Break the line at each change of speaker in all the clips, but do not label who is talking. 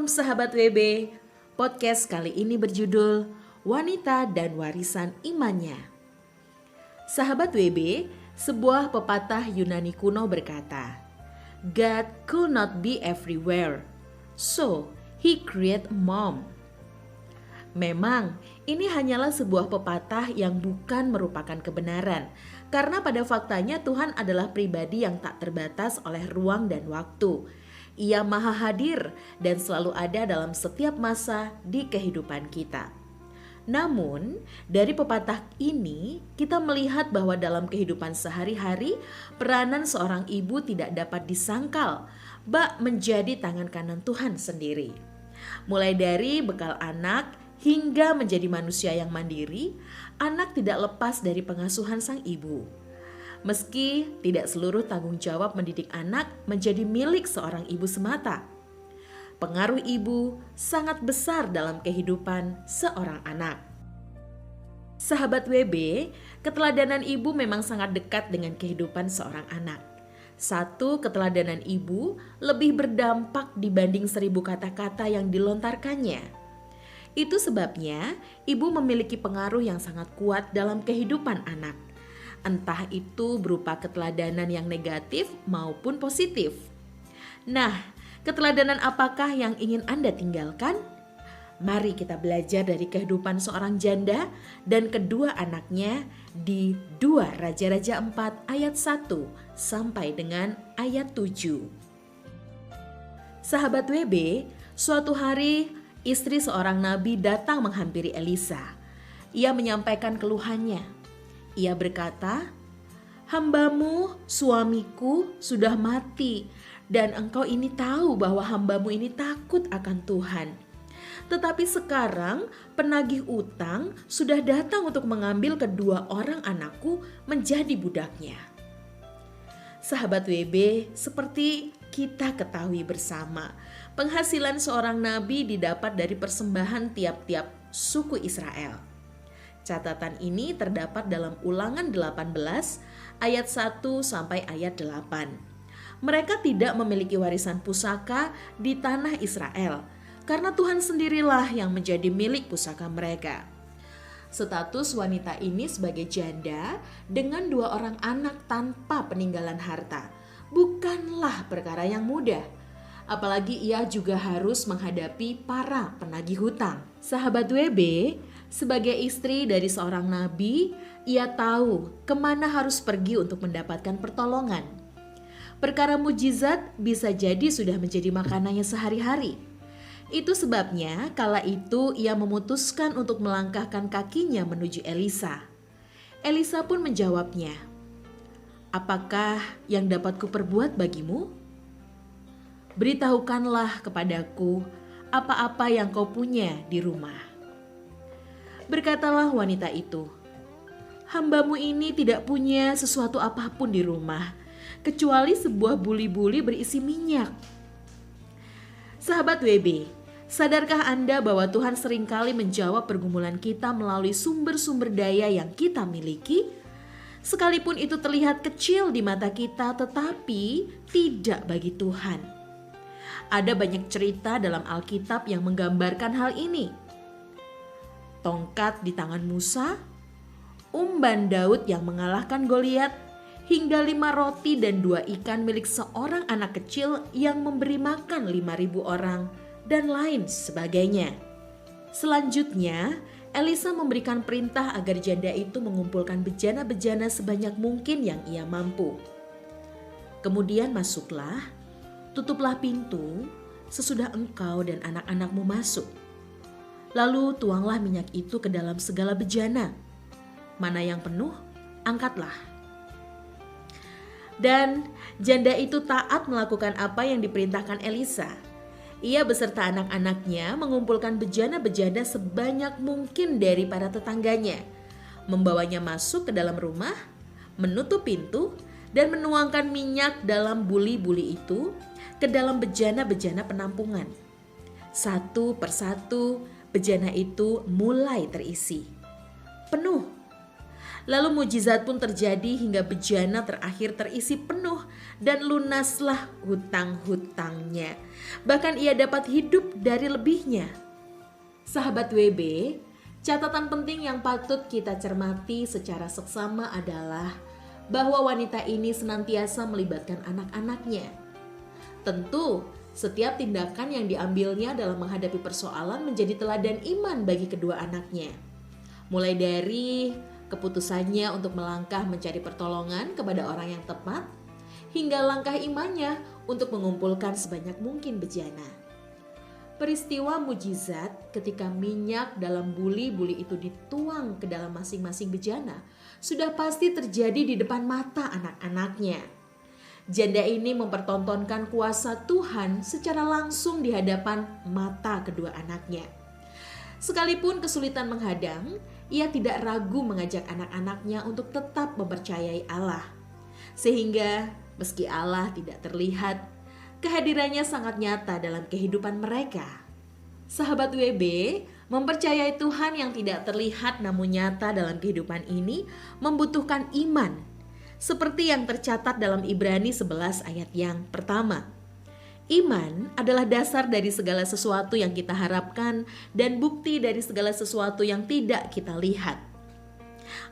sahabat WB, podcast kali ini berjudul Wanita dan Warisan Imannya. Sahabat WB, sebuah pepatah Yunani kuno berkata, God could not be everywhere, so he created mom. Memang, ini hanyalah sebuah pepatah yang bukan merupakan kebenaran, karena pada faktanya Tuhan adalah pribadi yang tak terbatas oleh ruang dan waktu. Ia maha hadir dan selalu ada dalam setiap masa di kehidupan kita. Namun, dari pepatah ini kita melihat bahwa dalam kehidupan sehari-hari, peranan seorang ibu tidak dapat disangkal, bak menjadi tangan kanan Tuhan sendiri. Mulai dari bekal anak hingga menjadi manusia yang mandiri, anak tidak lepas dari pengasuhan sang ibu. Meski tidak seluruh tanggung jawab mendidik anak menjadi milik seorang ibu semata, pengaruh ibu sangat besar dalam kehidupan seorang anak. Sahabat WB, keteladanan ibu memang sangat dekat dengan kehidupan seorang anak. Satu keteladanan ibu lebih berdampak dibanding 1000 kata-kata yang dilontarkannya. Itu sebabnya ibu memiliki pengaruh yang sangat kuat dalam kehidupan anak. Entah itu berupa keteladanan yang negatif maupun positif. Nah, keteladanan apakah yang ingin Anda tinggalkan? Mari kita belajar dari kehidupan seorang janda dan kedua anaknya di 2 Raja-Raja 4 ayat 1 sampai dengan ayat 7. Sahabat WB, suatu hari istri seorang nabi datang menghampiri Elisa. Ia menyampaikan keluhannya. Ia berkata, "Hambamu, suamiku sudah mati dan engkau ini tahu bahwa hambamu ini takut akan Tuhan. Tetapi sekarang penagih utang sudah datang untuk mengambil kedua orang anakku menjadi budaknya." Sahabat WB, seperti kita ketahui bersama, penghasilan seorang nabi didapat dari persembahan tiap-tiap suku Israel. Catatan ini terdapat dalam Ulangan 18 ayat 1 sampai ayat 8. Mereka tidak memiliki warisan pusaka di tanah Israel karena Tuhan sendirilah yang menjadi milik pusaka mereka. Status wanita ini sebagai janda dengan 2 orang anak tanpa peninggalan harta bukanlah perkara yang mudah. Apalagi ia juga harus menghadapi para penagih hutang. Sahabat WB, sebagai istri dari seorang nabi, ia tahu kemana harus pergi untuk mendapatkan pertolongan. Perkara mujizat bisa jadi sudah menjadi makanannya sehari-hari. Itu sebabnya kala itu ia memutuskan untuk melangkahkan kakinya menuju Elisa. Elisa pun menjawabnya, "Apakah yang dapat kuperbuat bagimu? Beritahukanlah kepadaku apa-apa yang kau punya di rumah." Berkatalah wanita itu, "Hambamu ini tidak punya sesuatu apapun di rumah, kecuali sebuah buli-buli berisi minyak." Sahabat WB, sadarkah Anda bahwa Tuhan seringkali menjawab pergumulan kita melalui sumber-sumber daya yang kita miliki? Sekalipun itu terlihat kecil di mata kita, tetapi tidak bagi Tuhan. Ada banyak cerita dalam Alkitab yang menggambarkan hal ini. Tongkat di tangan Musa, umban Daud yang mengalahkan Goliat, hingga 5 roti dan 2 ikan milik seorang anak kecil yang memberi makan 5.000 orang, dan lain sebagainya. Selanjutnya, Elisa memberikan perintah agar janda itu mengumpulkan bejana-bejana sebanyak mungkin yang ia mampu. Kemudian masuklah, tutuplah pintu sesudah engkau dan anak-anakmu masuk. Lalu tuanglah minyak itu ke dalam segala bejana. Mana yang penuh, angkatlah. Dan janda itu taat melakukan apa yang diperintahkan Elisa. Ia beserta anak-anaknya mengumpulkan bejana-bejana sebanyak mungkin dari para tetangganya, membawanya masuk ke dalam rumah, menutup pintu, dan menuangkan minyak dalam buli-buli itu ke dalam bejana-bejana penampungan. Satu persatu bejana itu mulai terisi penuh. Lalu mujizat pun terjadi hingga bejana terakhir terisi penuh dan lunaslah hutang-hutangnya. Bahkan ia dapat hidup dari lebihnya. Sahabat WB, catatan penting yang patut kita cermati secara seksama adalah bahwa wanita ini senantiasa melibatkan anak-anaknya. Tentu, setiap tindakan yang diambilnya dalam menghadapi persoalan menjadi teladan iman bagi kedua anaknya. Mulai dari keputusannya untuk melangkah mencari pertolongan kepada orang yang tepat, hingga langkah imannya untuk mengumpulkan sebanyak mungkin bejana. Peristiwa mujizat ketika minyak dalam buli-buli itu dituang ke dalam masing-masing bejana sudah pasti terjadi di depan mata anak-anaknya. Janda ini mempertontonkan kuasa Tuhan secara langsung di hadapan mata kedua anaknya. Sekalipun kesulitan menghadang, ia tidak ragu mengajak anak-anaknya untuk tetap mempercayai Allah. Sehingga meski Allah tidak terlihat, kehadirannya sangat nyata dalam kehidupan mereka. Sahabat WB, mempercayai Tuhan yang tidak terlihat namun nyata dalam kehidupan ini membutuhkan iman. Seperti yang tercatat dalam Ibrani 11 ayat yang pertama. Iman adalah dasar dari segala sesuatu yang kita harapkan dan bukti dari segala sesuatu yang tidak kita lihat.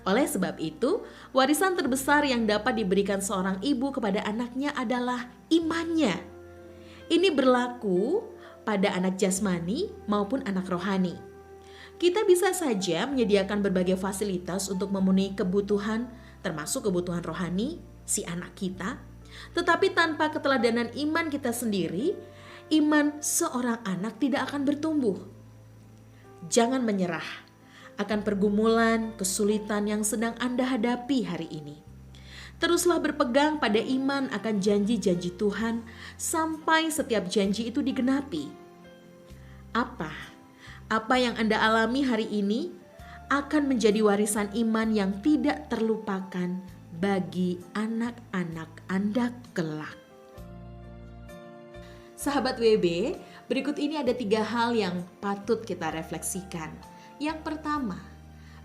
Oleh sebab itu, warisan terbesar yang dapat diberikan seorang ibu kepada anaknya adalah imannya. Ini berlaku pada anak jasmani maupun anak rohani. Kita bisa saja menyediakan berbagai fasilitas untuk memenuhi kebutuhan, termasuk kebutuhan rohani si anak kita. Tetapi tanpa keteladanan iman kita sendiri, iman seorang anak tidak akan bertumbuh. Jangan menyerah akan pergumulan, kesulitan yang sedang Anda hadapi hari ini. Teruslah berpegang pada iman akan janji-janji Tuhan sampai setiap janji itu digenapi. Apa yang Anda alami hari ini akan menjadi warisan iman yang tidak terlupakan bagi anak-anak Anda kelak. Sahabat WB, berikut ini ada 3 hal yang patut kita refleksikan. Yang pertama,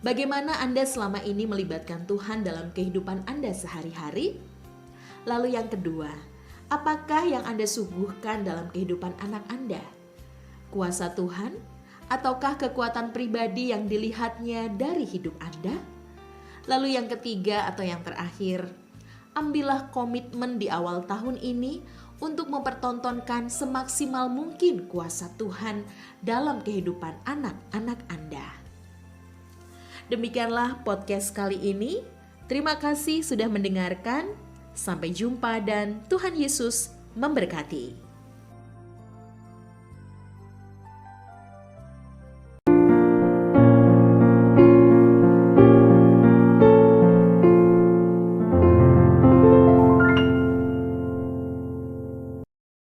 bagaimana Anda selama ini melibatkan Tuhan dalam kehidupan Anda sehari-hari? Lalu yang kedua, apakah yang Anda suguhkan dalam kehidupan anak Anda? Kuasa Tuhan ataukah kekuatan pribadi yang dilihatnya dari hidup Anda? Lalu yang ketiga atau yang terakhir, ambillah komitmen di awal tahun ini untuk mempertontonkan semaksimal mungkin kuasa Tuhan dalam kehidupan anak-anak Anda. Demikianlah podcast kali ini. Terima kasih sudah mendengarkan. Sampai jumpa dan Tuhan Yesus memberkati.